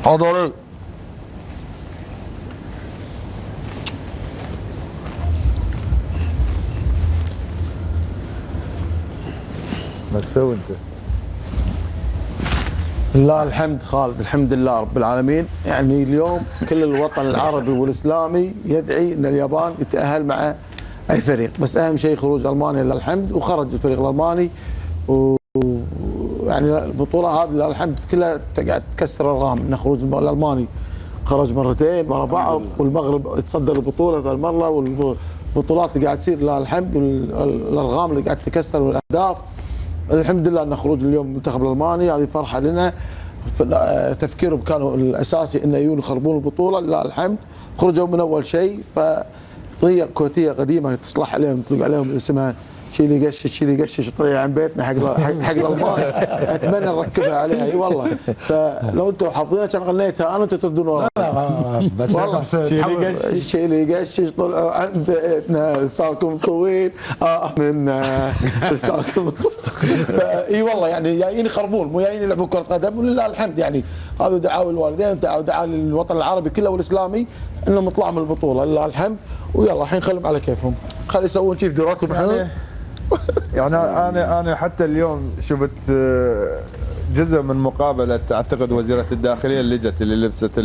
حضري. ما تسوي انت؟ لله الحمد خالد، الحمد لله رب العالمين. يعني اليوم كل الوطن العربي والاسلامي يدعي ان اليابان يتاهل مع اي فريق، بس اهم شيء خروج المانيا لله الحمد، وخرج الفريق الالماني. ويعني البطوله هذه لله الحمد كلها قاعد تكسر ارقام، ان خروج الالماني خرج مرتين ورا بعض، والمغرب يتصدر البطوله ثالث مره، والبطولات اللي قاعد تصير لله الحمد، والارقام اللي قاعد تكسر والاهداف. الحمد لله ان خروج اليوم المنتخب الالماني هذه فرحه لنا. تفكيرهم كانوا الاساسي انه يجون يخربون البطوله، لله الحمد خرجوا من اول شيء. فطريقه كويتيه قديمه تصلح عليهم، تطلق عليهم اسمها شيلي قشش شيلي قشش، طريقه عن بيتنا حق الالمان. اتمنى نركبها عليها. اي والله، فلو انتم حافظينها كان غنيتها انا، انتم تردون وراي. بس والله شيلي قشش شيلي قشش، طلعوا عن بيتنا لسانكم طويل منا لسانكم. اي والله، يعني جايين يخربون، مو جايين يلعبون كره قدم. ولله الحمد يعني هذا دعاوى الوالدين ودعاوى للوطن العربي كله والاسلامي انهم يطلعوا من البطوله، لله الحمد. ويلا الحين خلهم على كيفهم، خلي يسوون شيء في دوراتهم. يعني انا حتى اليوم شفت جزء من مقابله اعتقد وزيره الداخليه اللي جت، اللي لبست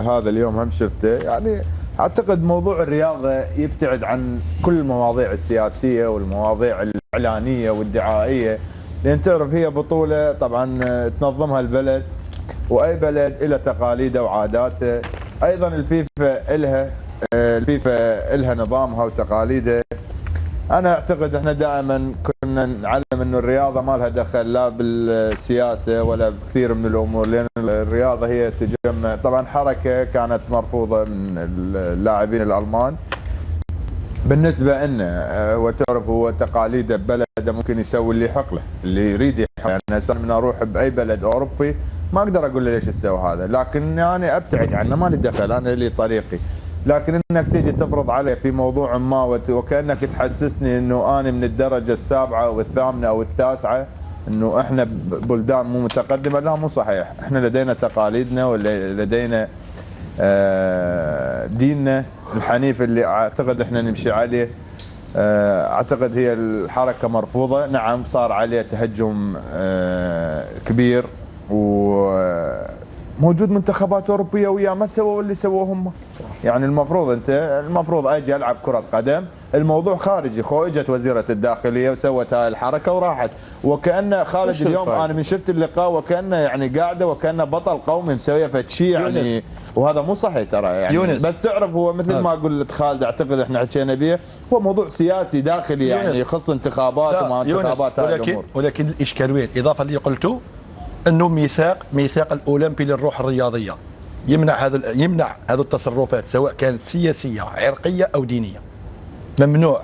هذا اليوم هم شفته. يعني اعتقد موضوع الرياضه يبتعد عن كل المواضيع السياسيه والمواضيع الاعلانيه والدعائيه، لان تعرف هي بطوله طبعا تنظمها البلد، واي بلد له تقاليده وعاداته. ايضا الفيفا لها نظامها وتقاليده. انا اعتقد احنا دائما كنا نعلم انه الرياضه ما لها دخل لا بالسياسه ولا بكثير من الامور، لان الرياضه هي تجمع. طبعا حركه كانت مرفوضه من اللاعبين الالمان بالنسبه لنا، وتعرف هو تقاليده ببلده ممكن يسوي اللي يحق له، اللي يريد يحق. يعني هسه من اروح باي بلد اوروبي ما اقدر اقول له ليش تسوي هذا، لكن يعني ابتعد عنه، ما لي دخل، انا لي طريقي. لكن انك تيجي تفرض علي في موضوع ما وكانك تحسسني انه انا من الدرجه السابعه والثامنه او التاسعه، انه احنا بلدان مو متقدمه، لا مو صحيح. احنا لدينا تقاليدنا ولدينا ديننا الحنيف اللي اعتقد احنا نمشي عليه. اعتقد هي الحركه مرفوضه. نعم صار عليه تهجم كبير، وموجود منتخبات اوروبيه وياه ما سووا اللي سووه هم. يعني المفروض اجي العب كره قدم، الموضوع خارجي. اجت وزيره الداخليه وسوت هاي الحركه وراحت، وكان خالد اليوم انا من شفت اللقاء وكانه يعني قاعده وكانه بطل قومي مسويه فد شيء يعني، وهذا مو صحيح ترى يعني يونس. بس تعرف هو مثل ما قلت خالد، اعتقد احنا حكينا به، هو موضوع سياسي داخلي يعني يخص انتخابات وما انتخابات هاي الامور. ولكن الاشكاليه الاضافه اللي قلته انه ميثاق الاولمبي للروح الرياضيه يمنع هذه التصرفات، سواء كانت سياسيه عرقيه او دينيه. ممنوع،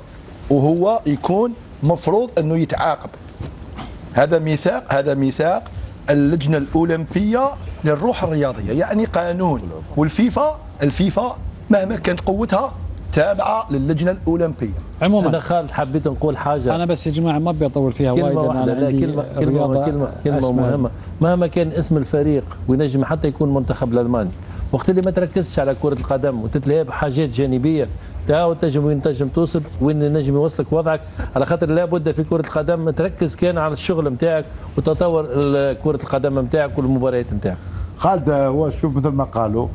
وهو يكون مفروض انه يتعاقب. هذا ميثاق اللجنه الاولمبيه للروح الرياضيه، يعني قانون. الفيفا مهما كانت قوتها تابعه للجنه الاولمبيه. عموما انا خالد حبيت نقول حاجه، انا بس يا جماعه ما بيطول فيها وايد. كلمه مهمه. مهما كان اسم الفريق وينجم حتى يكون منتخب الالماني، وقت اللي ما تركزش على كره القدم وتتلهي بحاجات جانبيه، تنجم وين تنجم توصل، وين نجم يوصلك وضعك. على خاطر لابد في كره القدم تركز كان على الشغل نتاعك وتطور كره القدم نتاعك والمباريات نتاعك. خالد هو شوف مثل ما قالوا،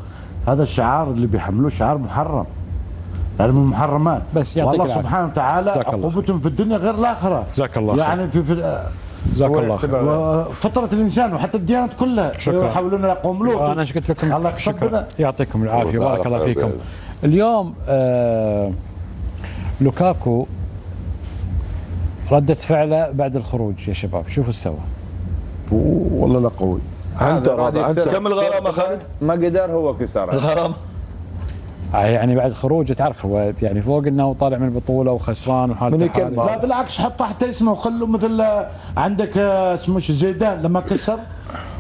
هذا الشعار اللي بيحملوه شعار محرم، يعني من المحرمات. بس والله سبحانه وتعالى عقوبتهم في الدنيا غير الاخره. جزاك الله يعني في جزاك الله خير. فطره الانسان وحتى الديانات كلها يحاولون يقوم له. انا قلت لكم الله يكسبنا، يعطيكم العافيه، بارك الله فيكم. اليوم لوكاكو ردة فعله بعد الخروج يا شباب، شوفوا سوى. والله لا قوي. انت كم الغرامه خالد؟ ما قدر هو كسرها الغرامه. يعني بعد خروجه تعرف هو يعني فوق انه طالع من البطوله وخسران وحالته لا بالعكس، حطه حتى اسمه وخلوا مثل عندك اسمه زيدان لما كسر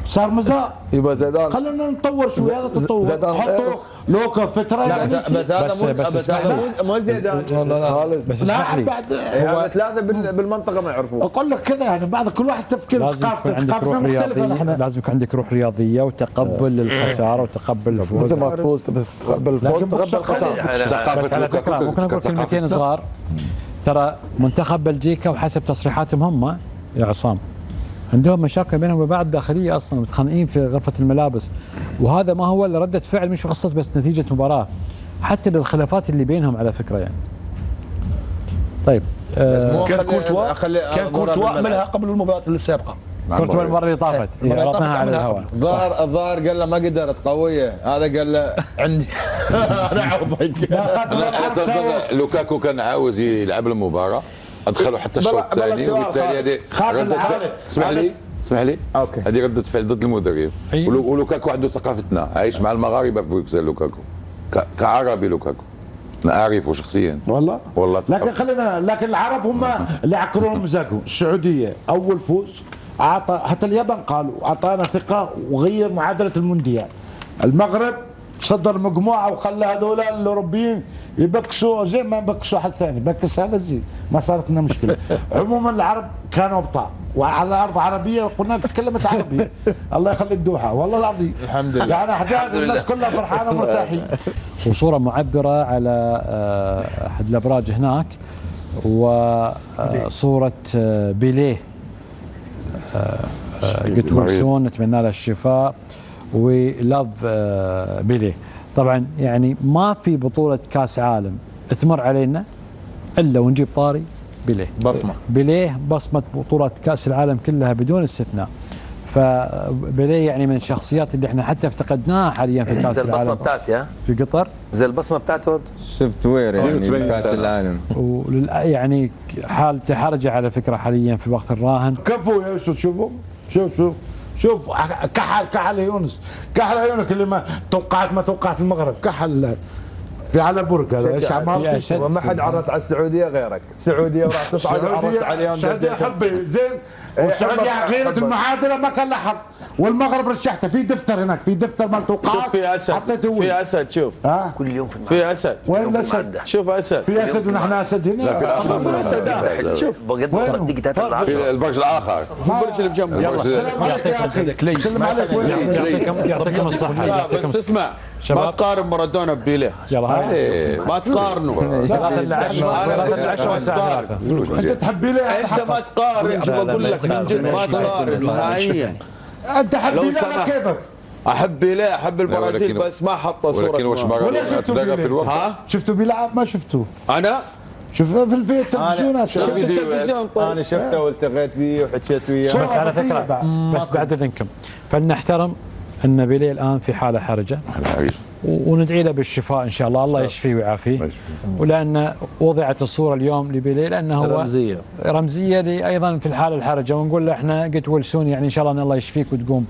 صار مزاق. يبقى زيدان خلونا نطور شوي، هذا تطور. زيدان حطوا غيره. لوكا فتره لا يعني بس هذا بس- مو بس بس هذا مو زيدان. خالد بس اسمح لاعب لي، بعد. هذا ثلاثه بالمنطقه ما يعرفوه. اقول لك كذا يعني بعد كل واحد تفكير لازم يكون عندك روح ثقافتنا مختلفه رياضيه، نحن. لازم يكون عندك روح رياضيه وتقبل للخساره وتقبل الفوز. مثل ما تفوز بس تقبل الفوز لكن تقبل الخساره. بس على فكره ممكن اقول كلمتين صغار. ترى منتخب بلجيكا وحسب تصريحاتهم هم يا عصام عندهم مشاكل بينهم وبين بعض داخليه اصلا، متخانقين في غرفه الملابس، وهذا ما هو الا رده فعل مش قصه بس نتيجه مباراه، حتى للخلافات اللي بينهم على فكره يعني. طيب كان كورتوا عملها قبل المباراه السابقه. كورتوا المره اللي طافت المرة اللي عرضناها طافت على عملها الهواء. الظاهر قال له ما قدرت قويه، هذا قال له عندي انا عوضك. لوكاكو كان عاوز يلعب المباراه، ادخله حتى الشوط بلا الثاني، سؤال وبالتالي هذه خالد. ردة فعل. اسمح لي اوكي. هذه ردة فعل ضد المدرب. ولوكاكو عنده ثقافتنا، عايش مع المغاربه في بروكسل. لوكاكو كعربي، لوكاكو انا اعرفه شخصيا والله. لكن لكن العرب هم اللي عكروا مزاجهم. السعوديه اول فوز اعطى، حتى اليابان قالوا اعطانا ثقه وغير معادله المونديال. المغرب صدر مجموعه وخلى هذول الاوروبيين يبكسوا زي ما بكسوا حد ثاني، بكس هذا زي ما صارت لنا مشكله. عموما العرب كانوا ابطال وعلى ارض عربيه، قلنا تكلمت عربي. الله يخلي الدوحه والله العظيم الحمد لله. يعني احداث الناس كلها فرحانه ومرتاحين. وصوره معبره على احد الابراج هناك، وصوره بيليه جتولسون، نتمنى له الشفاء ولاف بيليه. طبعا يعني ما في بطوله كاس عالم تمر علينا الا ونجيب طاري بيليه. بيليه بصمه بطوله كاس العالم كلها بدون استثناء. فبيليه يعني من الشخصيات اللي احنا حتى افتقدناها حاليا في كاس زي البصمه العالم بتاعتي في قطر. زي البصمه بتاعته شفت وير يعني كاس العالم. يعني حالته حرجه على فكره حاليا في الوقت الراهن. كفو يا يوسف. شوف كحل يونس، كحل عيونك اللي ما توقعت المغرب. كحل في على برج هذا ايش عملت؟ وما حد عرس على السعوديه غيرك. السعوديه وراح تصعد وعرس عليهم. السعوديه حبي زين، والسعوديه غيرت المعادله ما كان لها حظ، والمغرب رشحته في دفتر هناك، في دفتر مال توقعات. شوف في اسد، في اسد. شوف كل يوم في في اسد. وين الاسد؟ شوف اسد، في اسد ونحن اسد هنا. في اسد. شوف بقد تيجي تطلع في البرج الاخر، في البرج اللي بجنبه. يلا سلام عليك يا اخي. سلام عليك. يعطيكم الصحه. بس اسمع، ما تقارن مارادونا ببيليه. يلا ما تقارنوا. انت تحب ليه؟ انت ما تقارن. شوف اقول لك من جد ما تقارن نهائيا. انت حب ليه كيفك؟ احب بيليه، احب البرازيل، بس ما حط صوره. ولكن وش مرة ولا شفتوا في بيليه؟ الوقت شفتوا بيلعب؟ ما شفتوه. انا شفته في التلفزيونات. شفت التلفزيون. انا شفته والتقيت فيه وحكيت وياه. بس على فكره بس بعد اذنكم فلنحترم ان بيليه الان في حاله حرجه، وندعي له بالشفاء ان شاء الله، الله يشفيه ويعافيه. ولان وضعت الصوره اليوم لبيليه لانه هو رمزيه ايضا في الحاله الحرجه، ونقول له احنا جت ولسون يعني ان شاء الله ان الله يشفيك وتقوم